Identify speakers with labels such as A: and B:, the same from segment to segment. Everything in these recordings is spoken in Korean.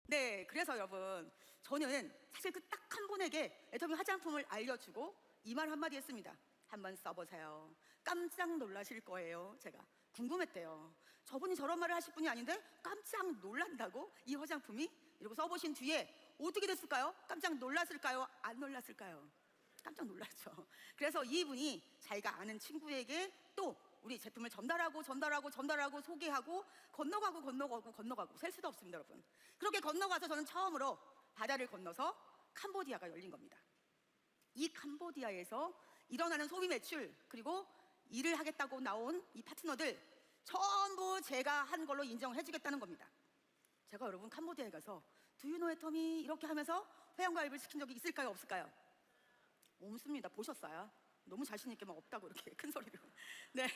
A: 네, 그래서 여러분, 저는 사실 그 딱 한 분에게 애터미 화장품을 알려주고 이 말 한마디 했습니다. 한번 써보세요. 깜짝 놀라실 거예요. 제가 궁금했대요. 저분이 저런 말을 하실 분이 아닌데 깜짝 놀란다고? 이 화장품이? 이러고 써보신 뒤에 어떻게 됐을까요? 깜짝 놀랐을까요? 안 놀랐을까요? 깜짝 놀랐죠. 그래서 이분이 자기가 아는 친구에게 또 우리 제품을 전달하고 소개하고 건너가고 셀 수도 없습니다, 여러분. 그렇게 건너가서 저는 처음으로 바다를 건너서 캄보디아가 열린 겁니다. 이 캄보디아에서 일어나는 소비 매출, 그리고 일을 하겠다고 나온 이 파트너들 전부 제가 한 걸로 인정해 주겠다는 겁니다. 제가 여러분 캄보디아에 가서 두유노 애터미 이렇게 하면서 회원가입을 시킨 적이 있을까요, 없을까요? 없습니다. 보셨어요? 너무 자신 있게 막 없다고 이렇게 큰 소리로. 네.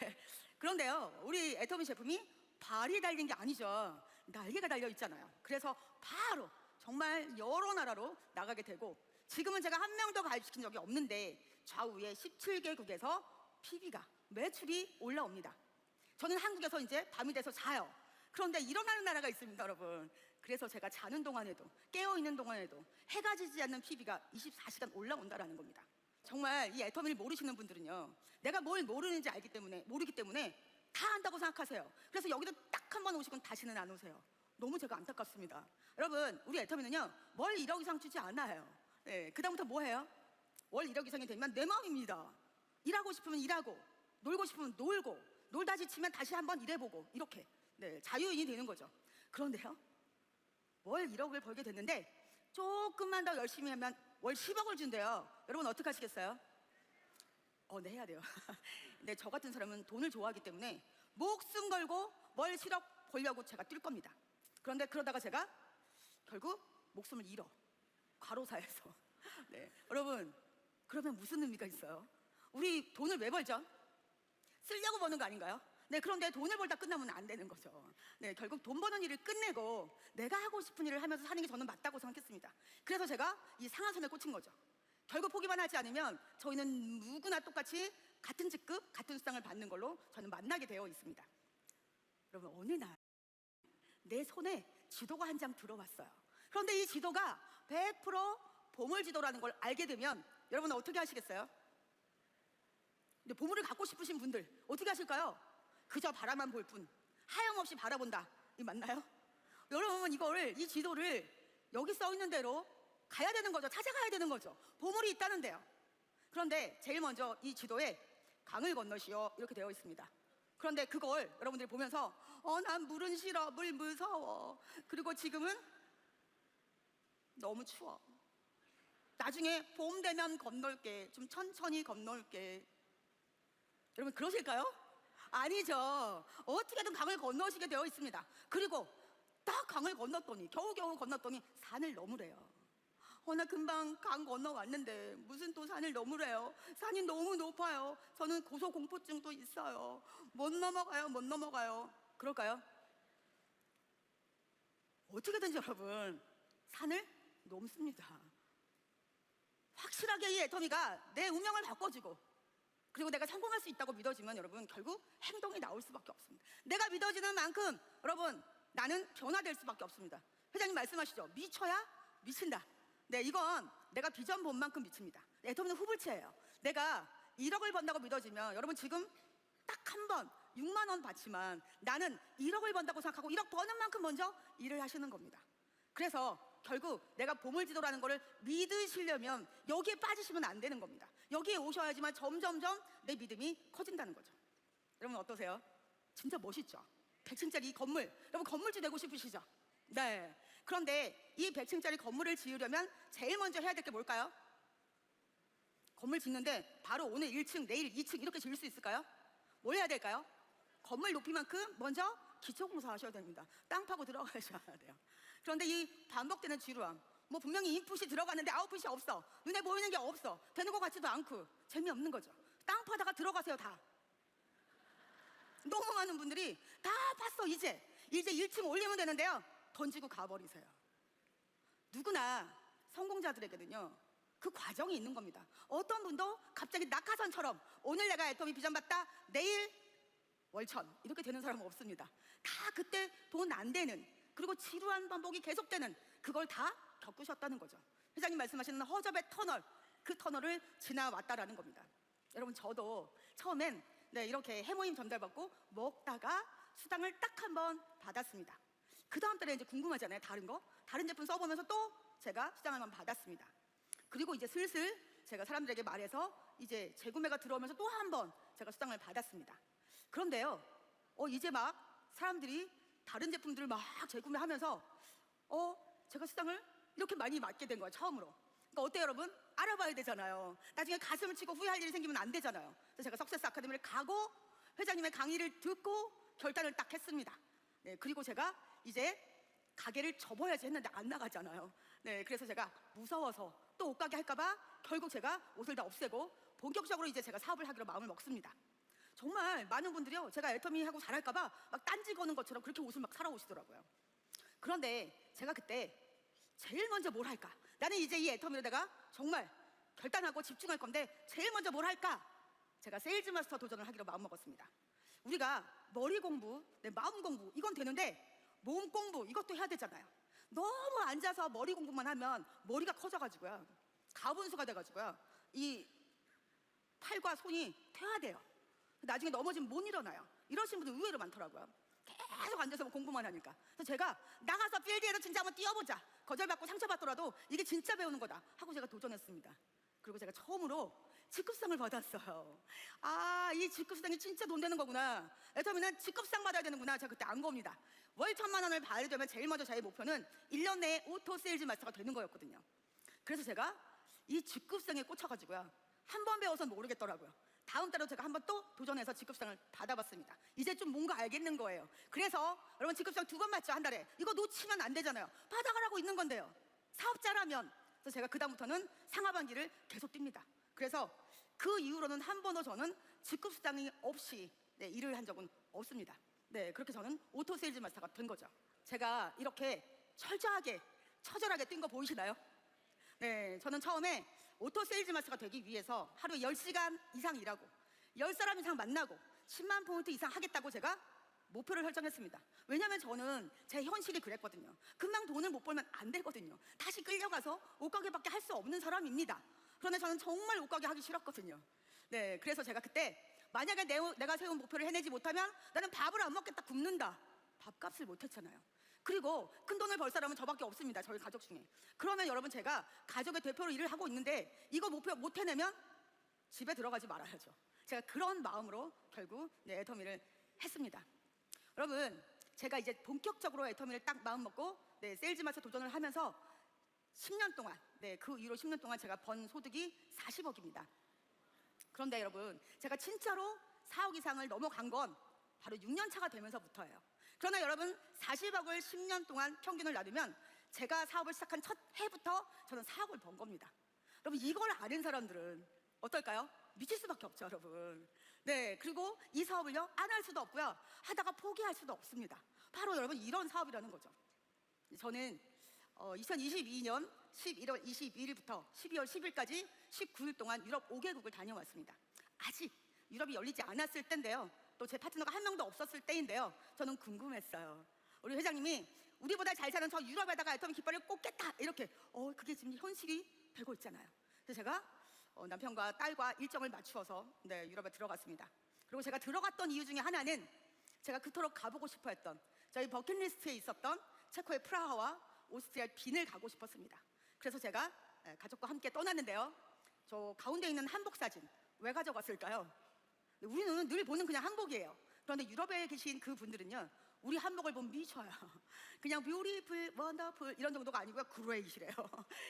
A: 그런데요, 우리 애터미 제품이 발이 달린 게 아니죠. 날개가 달려 있잖아요. 그래서 바로 정말 여러 나라로 나가게 되고, 지금은 제가 한 명도 가입시킨 적이 없는데 좌우에 17개국에서 PB가 매출이 올라옵니다. 저는 한국에서 이제 밤이 돼서 자요. 그런데 일어나는 나라가 있습니다, 여러분. 그래서 제가 자는 동안에도, 깨어있는 동안에도 해가 지지 않는 PB가 24시간 올라온다라는 겁니다. 정말 이 애터미를 모르시는 분들은요, 내가 뭘 모르기 때문에 다 안다고 생각하세요. 그래서 여기도 딱 한 번 오시고 다시는 안 오세요. 너무 제가 안타깝습니다. 여러분, 우리 애터미는요 월 1억 이상 주지 않아요. 네, 그다음부터 뭐 해요? 월 1억 이상이 되면 내 마음입니다. 일하고 싶으면 일하고, 놀고 싶으면 놀고, 놀다 지치면 다시 한번 일해보고, 이렇게 자유인이 되는 거죠. 그런데요, 월 1억을 벌게 됐는데 조금만 더 열심히 하면 월 10억을 준대요. 여러분 어떻게 하시겠어요? 네, 해야 돼요. 근데 저 같은 사람은 돈을 좋아하기 때문에 목숨 걸고 월 10억 벌려고 제가 뛸 겁니다. 그런데 그러다가 제가 결국 목숨을 잃어, 과로사에서. 네, 여러분, 그러면 무슨 의미가 있어요? 우리 돈을 왜 벌죠? 쓰려고 버는 거 아닌가요? 네, 그런데 돈을 벌다 끝나면 안 되는 거죠. 네, 결국 돈 버는 일을 끝내고 내가 하고 싶은 일을 하면서 사는 게 저는 맞다고 생각했습니다. 그래서 제가 이 상한선에 꽂힌 거죠. 결국 포기만 하지 않으면 저희는 누구나 똑같이 같은 직급, 같은 수당을 받는 걸로 저는 만나게 되어 있습니다. 여러분, 어느 날 내 손에 지도가 한 장 들어왔어요. 그런데 이 지도가 100% 보물지도라는 걸 알게 되면 여러분은 어떻게 하시겠어요? 근데 보물을 갖고 싶으신 분들 어떻게 하실까요? 그저 바라만 볼 뿐, 하염없이 바라본다, 이 맞나요? 여러분, 이 지도를 여기 써 있는 대로 가야 되는 거죠. 찾아가야 되는 거죠. 보물이 있다는데요. 그런데 제일 먼저 이 지도에 강을 건너시오 이렇게 되어 있습니다. 그런데 그걸 여러분들이 보면서 난 물은 싫어, 물 무서워, 그리고 지금은 너무 추워, 나중에 봄 되면 건널게, 좀 천천히 건널게. 여러분 그러실까요? 아니죠. 어떻게든 강을 건너시게 되어 있습니다. 그리고 딱 강을 건넜더니, 겨우겨우 건넜더니 산을 넘으래요. 나 금방 강 건너왔는데 무슨 또 산을 넘으래요. 산이 너무 높아요. 저는 고소공포증도 있어요. 못 넘어가요. 그럴까요? 어떻게든지 여러분 산을 넘습니다. 확실하게 이 애터미가 내 운명을 바꿔주고, 그리고 내가 성공할 수 있다고 믿어지면 여러분 결국 행동이 나올 수밖에 없습니다. 내가 믿어지는 만큼 여러분 나는 변화될 수밖에 없습니다. 회장님 말씀하시죠. 미쳐야 미친다. 네, 이건 내가 비전 본 만큼 미칩니다. 애터미는 후불체예요. 내가 1억을 번다고 믿어지면 여러분 지금 딱 한 번 6만 원 받지만 나는 1억을 번다고 생각하고 1억 버는 만큼 먼저 일을 하시는 겁니다. 그래서 결국 내가 보물지도라는 거를 믿으시려면 여기에 빠지시면 안 되는 겁니다. 여기에 오셔야지만 점점점 내 믿음이 커진다는 거죠. 여러분 어떠세요? 진짜 멋있죠? 100층짜리 이 건물, 여러분 건물주 되고 싶으시죠? 네. 그런데 이 100층짜리 건물을 지으려면 제일 먼저 해야 될 게 뭘까요? 건물 짓는데 바로 오늘 1층, 내일 2층 이렇게 지을 수 있을까요? 뭘 해야 될까요? 건물 높이만큼 먼저 기초공사 하셔야 됩니다. 땅 파고 들어가셔야 돼요. 그런데 이 반복되는 지루함, 분명히 인풋이 들어가는데 아웃풋이 없어, 눈에 보이는 게 없어, 되는 것 같지도 않고 재미없는 거죠. 땅 파다가 들어가세요. 다 너무 많은 분들이 다 팠어. 이제 1층 올리면 되는데요, 던지고 가버리세요. 누구나 성공자들에게는요 그 과정이 있는 겁니다. 어떤 분도 갑자기 낙하산처럼 오늘 내가 애터미 비전 받다, 내일 월천 이렇게 되는 사람은 없습니다. 다 그때 돈 안 되는, 그리고 지루한 반복이 계속되는 그걸 다 겪으셨다는 거죠. 회장님 말씀하시는 허접의 터널, 그 터널을 지나왔다라는 겁니다. 여러분, 저도 처음엔 이렇게 해모임 전달받고 먹다가 수당을 딱 한 번 받았습니다. 그 다음 달에 이제 궁금하잖아요. 다른 제품 써보면서 또 제가 수당을 한 번 받았습니다. 그리고 이제 슬슬 제가 사람들에게 말해서 이제 재구매가 들어오면서 또 한 번 제가 수당을 받았습니다. 그런데요, 이제 막 사람들이 다른 제품들을 막 재구매하면서 제가 수당을 이렇게 많이 받게 된 거예요, 처음으로. 그러니까 어때요, 여러분? 알아봐야 되잖아요. 나중에 가슴을 치고 후회할 일이 생기면 안 되잖아요. 그래서 제가 석세스 아카데미를 가고 회장님의 강의를 듣고 결단을 딱 했습니다. 네, 그리고 제가 이제 가게를 접어야지 했는데 안 나가잖아요. 네, 그래서 제가 무서워서 또 옷가게 할까봐 결국 제가 옷을 다 없애고 본격적으로 이제 제가 사업을 하기로 마음을 먹습니다. 정말 많은 분들이요, 제가 애터미하고 잘할까봐 막 딴지 거는 것처럼 그렇게 옷을 막 사러 오시더라고요. 그런데 제가 그때 제일 먼저 뭘 할까? 나는 이제 이 애터미로 내가 정말 결단하고 집중할 건데 제일 먼저 뭘 할까? 제가 세일즈 마스터 도전을 하기로 마음먹었습니다. 우리가 머리 공부, 마음 공부 이건 되는데 몸 공부 이것도 해야 되잖아요. 너무 앉아서 머리 공부만 하면 머리가 커져가지고요, 가분수가 돼가지고요, 이 팔과 손이 퇴화돼요. 나중에 넘어지면 못 일어나요. 이러신 분들 의외로 많더라고요. 계속 앉아서 공부만 하니까. 그래서 제가 나가서 필드에서 진짜 한번 뛰어보자, 거절받고 상처받더라도 이게 진짜 배우는 거다 하고 제가 도전했습니다. 그리고 제가 처음으로 직급상을 받았어요. 이 직급상이 진짜 돈 되는 거구나, 애터미는 직급상 받아야 되는구나, 제가 그때 안 겁니다. 월 1,000만 원을 받으려면 제일 먼저 저의 목표는 1년 내에 오토 세일즈 마스터가 되는 거였거든요. 그래서 제가 이 직급상에 꽂혀가지고요, 한 번 배워서 모르겠더라고요. 다음 달에 제가 한 번 또 도전해서 직급상을 받아봤습니다. 이제 좀 뭔가 알겠는 거예요. 그래서 여러분, 직급상 2번 맞죠, 한 달에. 이거 놓치면 안 되잖아요. 받아가라고 있는 건데요, 사업자라면. 그래서 제가 그다음부터는 상하반기를 계속 뜁니다. 그래서 그 이후로는 한 번도 저는 직급수당이 없이 일을 한 적은 없습니다. 그렇게 저는 오토 세일즈 마스터가 된 거죠. 제가 이렇게 철저하게 처절하게 뛴 거 보이시나요? 저는 처음에 오토 세일즈 마스터가 되기 위해서 하루에 10시간 이상 일하고 10사람 이상 만나고 10만 포인트 이상 하겠다고 제가 목표를 설정했습니다. 왜냐하면 저는 제 현실이 그랬거든요. 금방 돈을 못 벌면 안 되거든요. 다시 끌려가서 옷가게밖에 할 수 없는 사람입니다. 그런데 저는 정말 옷가게 하기 싫었거든요. 그래서 제가 그때 만약에 내가 세운 목표를 해내지 못하면 나는 밥을 안 먹겠다, 굶는다. 밥값을 못했잖아요. 그리고 큰 돈을 벌 사람은 저밖에 없습니다, 저희 가족 중에. 그러면 여러분, 제가 가족의 대표로 일을 하고 있는데 이거 목표 못 해내면 집에 들어가지 말아야죠. 제가 그런 마음으로 결국 애터미를 했습니다. 여러분, 제가 이제 본격적으로 애터미를 딱 마음 먹고 세일즈 마스터 도전을 하면서 10년 동안, 그 이후로 10년 동안 제가 번 소득이 40억입니다. 그런데 여러분, 제가 진짜로 4억 이상을 넘어간 건 바로 6년 차가 되면서부터예요. 그러나 여러분, 40억을 10년 동안 평균을 나누면 제가 사업을 시작한 첫 해부터 저는 4억을 번 겁니다. 여러분, 이걸 아는 사람들은 어떨까요? 미칠 수밖에 없죠, 여러분. 그리고 이 사업을요, 안 할 수도 없고요, 하다가 포기할 수도 없습니다. 바로 여러분, 이런 사업이라는 거죠. 저는 2022년 11월 22일부터 12월 10일까지 19일 동안 유럽 5개국을 다녀왔습니다. 아직 유럽이 열리지 않았을 때인데요, 또 제 파트너가 한 명도 없었을 때인데요, 저는 궁금했어요. 우리 회장님이 우리보다 잘 사는 저 유럽에다가 애터미 깃발을 꽂겠다, 이렇게 그게 지금 현실이 되고 있잖아요. 그래서 제가 남편과 딸과 일정을 맞추어서 유럽에 들어갔습니다. 그리고 제가 들어갔던 이유 중에 하나는 제가 그토록 가보고 싶어 했던, 저희 버킷리스트에 있었던 체코의 프라하와 오스트리아 빈을 가고 싶었습니다. 그래서 제가 가족과 함께 떠났는데요, 저 가운데 있는 한복 사진 왜 가져갔을까요? 우리는 늘 보는 그냥 한복이에요. 그런데 유럽에 계신 그 분들은요, 우리 한복을 보면 미쳐요. 그냥 뷰티풀, 원더풀 이런 정도가 아니고요, 그레이시래요.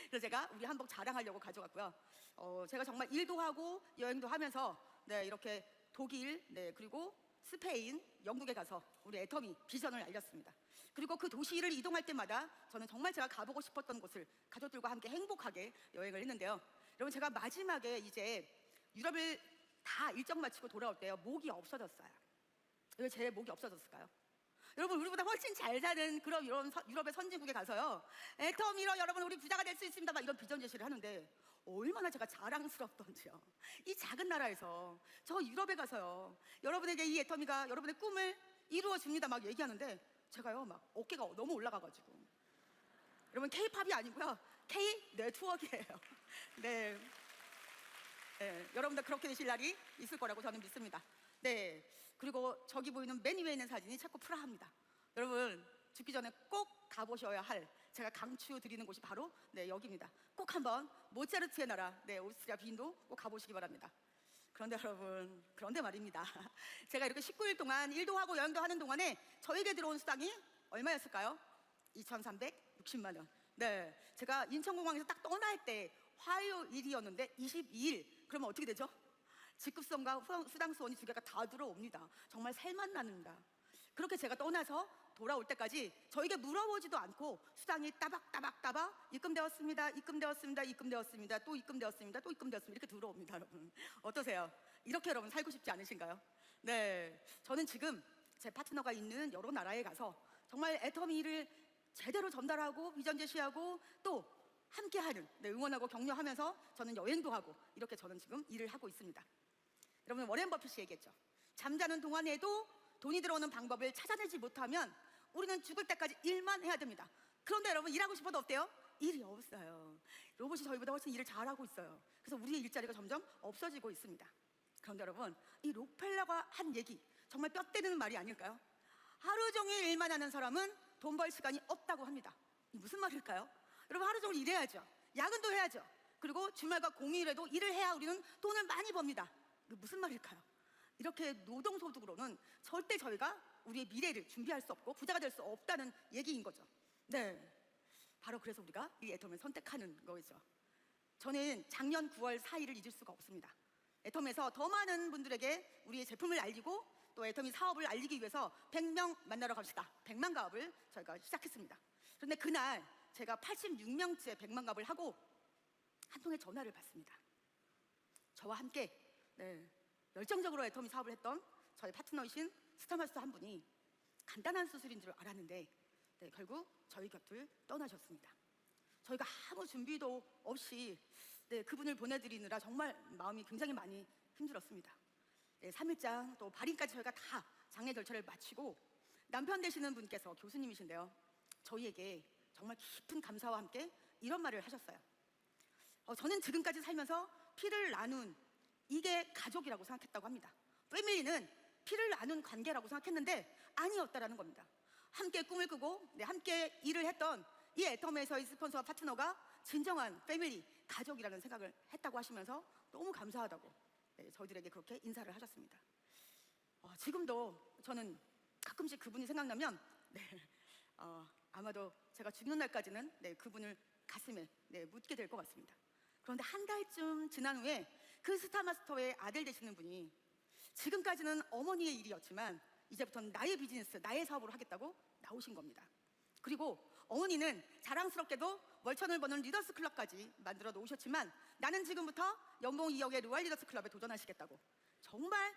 A: 그래서 제가 우리 한복 자랑하려고 가져갔고요. 제가 정말 일도 하고 여행도 하면서 이렇게 독일, 그리고 스페인, 영국에 가서 우리 애터미 비전을 알렸습니다. 그리고 그 도시를 이동할 때마다 저는 정말 제가 가보고 싶었던 곳을 가족들과 함께 행복하게 여행을 했는데요, 여러분, 제가 마지막에 이제 유럽을 다 일정 마치고 돌아올 때요, 목이 없어졌어요. 왜 제 목이 없어졌을까요? 여러분, 우리보다 훨씬 잘 사는 그런 유럽의 선진국에 가서요, 애터미로 여러분 우리 부자가 될 수 있습니다, 막 이런 비전 제시를 하는데 얼마나 제가 자랑스럽던지요. 이 작은 나라에서 저 유럽에 가서요, 여러분에게 이 애터미가 여러분의 꿈을 이루어 줍니다 막 얘기하는데 제가요, 막 어깨가 너무 올라가가지고 여러분 K-팝이 아니고요. K 네트워크예요. 네. 네, 여러분들 그렇게 되실 날이 있을 거라고 저는 믿습니다. 네, 그리고 저기 보이는 맨 위에 있는 사진이 체코 프라하입니다. 여러분 죽기 전에 꼭 가보셔야 할, 제가 강추드리는 곳이 바로 여기입니다. 꼭 한번 모차르트의 나라, 오스트리아 빈도 꼭 가보시기 바랍니다. 그런데 여러분, 그런데 말입니다. 제가 이렇게 19일 동안 일도 하고 여행도 하는 동안에 저에게 들어온 수당이 얼마였을까요? 2,360만 원. 네, 제가 인천공항에서 딱 떠날 때 화요일이었는데 22일, 그러면 어떻게 되죠? 직급선과 수당수원이 두 개가 다 들어옵니다. 정말 살만 납니다. 그렇게 제가 떠나서 돌아올 때까지 저에게 물어보지도 않고 수당이 따박따박 입금되었습니다, 입금되었습니다, 입금되었습니다, 또 입금되었습니다, 또 입금되었습니다, 이렇게 들어옵니다. 여러분 어떠세요? 이렇게 여러분 살고 싶지 않으신가요? 네, 저는 지금 제 파트너가 있는 여러 나라에 가서 정말 애터미 일을 제대로 전달하고 비전 제시하고 또 함께하는, 응원하고 격려하면서 저는 여행도 하고 이렇게 저는 지금 일을 하고 있습니다. 여러분 워렌 버핏이 얘기했죠. 잠자는 동안에도 돈이 들어오는 방법을 찾아내지 못하면 우리는 죽을 때까지 일만 해야 됩니다. 그런데 여러분 일하고 싶어도 어때요? 일이 없어요. 로봇이 저희보다 훨씬 일을 잘하고 있어요. 그래서 우리의 일자리가 점점 없어지고 있습니다. 그런데 여러분 이 록펠러가 한 얘기 정말 뼈 때리는 말이 아닐까요? 하루 종일 일만 하는 사람은 돈 벌 시간이 없다고 합니다. 이 무슨 말일까요? 여러분 하루 종일 일해야죠. 야근도 해야죠. 그리고 주말과 공휴일에도 일을 해야 우리는 돈을 많이 법니다. 이게 무슨 말일까요? 이렇게 노동소득으로는 절대 저희가 우리의 미래를 준비할 수 없고 부자가 될 수 없다는 얘기인 거죠. 네, 바로 그래서 우리가 이 애텀을 선택하는 거죠. 저는 작년 9월 4일을 잊을 수가 없습니다. 애텀에서 더 많은 분들에게 우리의 제품을 알리고 또 애터미 사업을 알리기 위해서 100명 만나러 갑시다, 100만 가업을 저희가 시작했습니다. 그런데 그날 제가 86명째 100만 가업을 하고 한 통의 전화를 받습니다. 저와 함께 열정적으로 애터미 사업을 했던 저희 파트너이신 스타마스터 한 분이 간단한 수술인 줄 알았는데 결국 저희 곁을 떠나셨습니다. 저희가 아무 준비도 없이 그분을 보내드리느라 정말 마음이 굉장히 많이 힘들었습니다. 3일장 또 발인까지 저희가 다 장례 절차를 마치고 남편 되시는 분께서 교수님이신데요, 저희에게 정말 깊은 감사와 함께 이런 말을 하셨어요. 저는 지금까지 살면서 피를 나눈 이게 가족이라고 생각했다고 합니다. 패밀리는 피를 나눈 관계라고 생각했는데 아니었다라는 겁니다. 함께 꿈을 꾸고 함께 일을 했던 이 애텀에서의 스폰서와 파트너가 진정한 패밀리, 가족이라는 생각을 했다고 하시면서 너무 감사하다고 저희들에게 그렇게 인사를 하셨습니다. 지금도 저는 가끔씩 그분이 생각나면 아마도 제가 죽는 날까지는 그분을 가슴에 묻게 될 것 같습니다. 그런데 한 달쯤 지난 후에 그 스타마스터의 아들 되시는 분이 지금까지는 어머니의 일이었지만 이제부터는 나의 비즈니스, 나의 사업으로 하겠다고 나오신 겁니다. 그리고 어머니는 자랑스럽게도 월천을 버는 리더스 클럽까지 만들어 놓으셨지만 나는 지금부터 연봉 2억의 루알 리더스 클럽에 도전하시겠다고 정말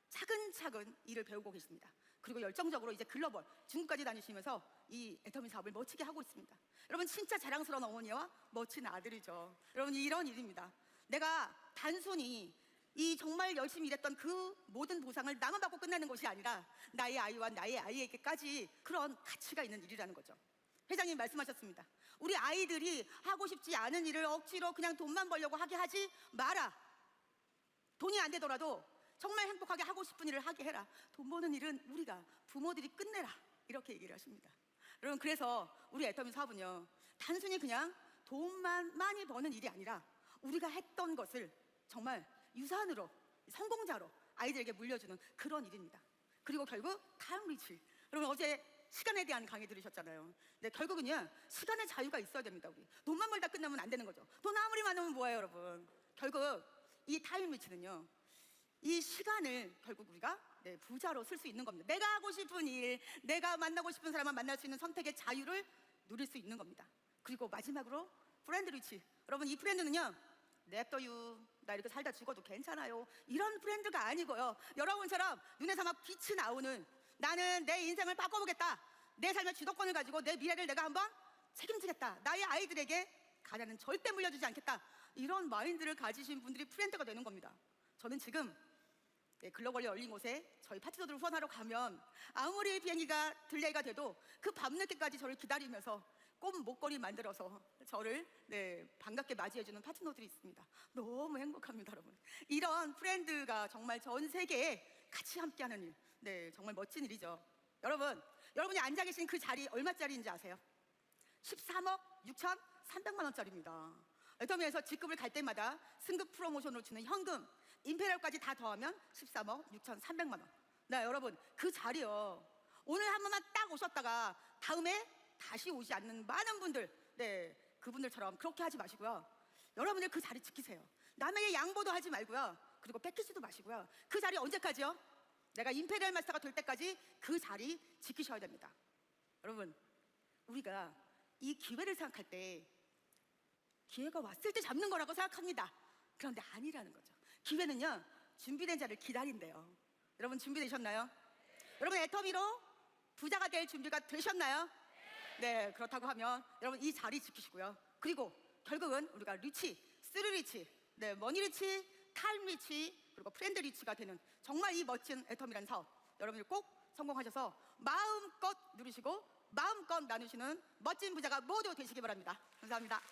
A: 차근차근 일을 배우고 계십니다. 그리고 열정적으로 이제 글로벌 중국까지 다니시면서 이 애터미 사업을 멋지게 하고 있습니다. 여러분 진짜 자랑스러운 어머니와 멋진 아들이죠. 여러분 이런 일입니다. 내가 단순히 이 정말 열심히 일했던 그 모든 보상을 나만 받고 끝내는 것이 아니라 나의 아이와 나의 아이에게까지 그런 가치가 있는 일이라는 거죠. 회장님 말씀하셨습니다. 우리 아이들이 하고 싶지 않은 일을 억지로 그냥 돈만 벌려고 하게 하지 마라. 돈이 안 되더라도 정말 행복하게 하고 싶은 일을 하게 해라. 돈 버는 일은 우리가 부모들이 끝내라. 이렇게 얘기를 하십니다. 여러분 그래서 우리 애터미 사업은요 단순히 그냥 돈만 많이 버는 일이 아니라 우리가 했던 것을 정말 유산으로 성공자로 아이들에게 물려주는 그런 일입니다. 그리고 결국 타임 리치. 여러분 어제 시간에 대한 강의 들으셨잖아요. 근데 결국은요 시간의 자유가 있어야 됩니다. 우리 돈만 벌다 끝나면 안 되는 거죠. 돈 아무리 많으면 뭐예요 여러분. 결국 이 타임 리치는요 이 시간을 결국 우리가 부자로 쓸 수 있는 겁니다. 내가 하고 싶은 일, 내가 만나고 싶은 사람만 만날 수 있는 선택의 자유를 누릴 수 있는 겁니다. 그리고 마지막으로 브랜드 리치. 여러분 이 브랜드는요 냅둬유, 나 이렇게 살다 죽어도 괜찮아요, 이런 브랜드가 아니고요 여러분처럼 눈에서 막 빛이 나오는 나는 내 인생을 바꿔보겠다, 내 삶의 주도권을 가지고 내 미래를 내가 한번 책임지겠다, 나의 아이들에게 가난은 절대 물려주지 않겠다, 이런 마인드를 가지신 분들이 브랜드가 되는 겁니다. 저는 지금 글로벌 열린 곳에 저희 파트너들을 후원하러 가면 아무리 비행기가 딜레이가 돼도 그 밤늦게까지 저를 기다리면서 꽃 목걸이 만들어서 저를 반갑게 맞이해주는 파트너들이 있습니다. 너무 행복합니다, 여러분. 이런 프렌드가 정말 전 세계에 같이 함께하는 일, 정말 멋진 일이죠. 여러분이 앉아 계신 그 자리 얼마짜리인지 아세요? 13억 6,300만 원짜리입니다. 애터미에서 직급을 갈 때마다 승급 프로모션으로 주는 현금, 임페리얼까지 다 더하면 13억 6,300만 원. 여러분, 그 자리요, 오늘 한 번만 딱 오셨다가 다음에 다시 오지 않는 많은 분들, 그분들처럼 그렇게 하지 마시고요. 여러분들 그 자리 지키세요. 남에게 양보도 하지 말고요. 그리고 뺏기지도 마시고요. 그 자리 언제까지요? 내가 임페리얼 마스터가 될 때까지 그 자리 지키셔야 됩니다. 여러분, 우리가 이 기회를 생각할 때 기회가 왔을 때 잡는 거라고 생각합니다. 그런데 아니라는 거죠. 기회는요, 준비된 자를 기다린대요. 여러분 준비되셨나요? 여러분 애터미로 부자가 될 준비가 되셨나요? 네, 그렇다고 하면 여러분 이 자리 지키시고요. 그리고 결국은 우리가 리치, 스루 리치, 머니 리치, 타임 리치, 그리고 프렌드 리치가 되는 정말 이 멋진 애터미라는 사업, 여러분들 꼭 성공하셔서 마음껏 누리시고 마음껏 나누시는 멋진 부자가 모두 되시기 바랍니다. 감사합니다.